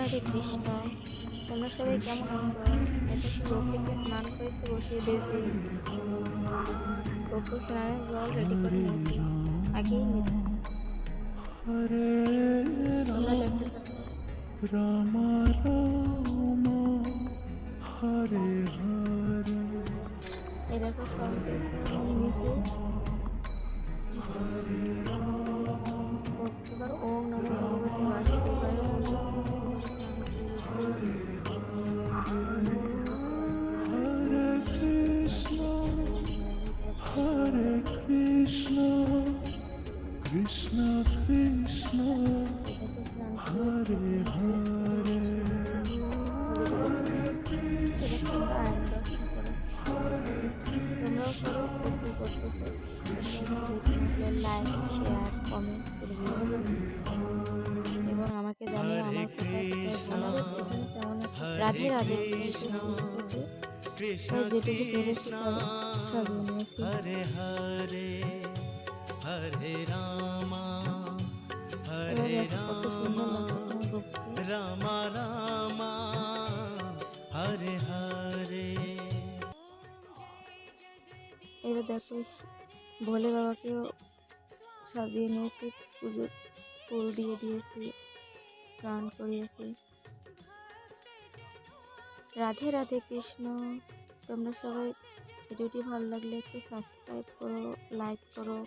রাধে কৃষ্ণ। তোমরা সবাই কেমন আছো? এটা কি গোপুকে স্নান করাইতে বসিয়ে দিয়েছি। গোপুর স্নানের জল রেডি করে নিয়েছি, আগেই নিতে। হরে তোমরা রাম দেখতে থাকো। রাম রাম হরে হরে এই দেখো সব কিছু নিয়ে নিয়েছি। এবার ওম নমো ভগবতে বাসুদেবায় বলে গোপুকে স্নান করে দিয়েছি। হরে কৃষ্ণ হরে কৃষ্ণ কৃষ্ণ কৃষ্ণ এই দেখো স্নান করে হরে হরে নিজে নিজে করো। এবার তোমরা আয়ন দর্শন করো। তোমরাও করো, কে কি করতেছো তোমরা একটু দেখে আসলে লাইক শেয়ার কমেন্ট করে দিও এবং আমাকে জানিও হরে আমার কোথায় কোথায় ভুল কৃষ্ণ আছে। এখানে তেমন একটা হরে রাধে রাধে লিখেছি কৃষ্ণ ফুলকপি, কৃষ্ণ তাই যেটুকু পেরেছি কৃষ্ণ তাই সাজিয়ে নিয়েছি। হরে হরে হরে রামা এবার হরে দেখো কত সুন্দর রামা লাগতেছে আমার গোপুকে। রামা রামা হরে হরে এবার দেখো ভোলে বাবাকেও সাজিয়ে নিয়েছি, পুজোর ফুল দিয়ে দিয়েছি, স্নান করিয়েছি। রাধে রাধে কৃষ্ণ। তোমরা সবাই ভিডিওটি ভালো লাগলে একটু সাবস্ক্রাইব করো, লাইক করো।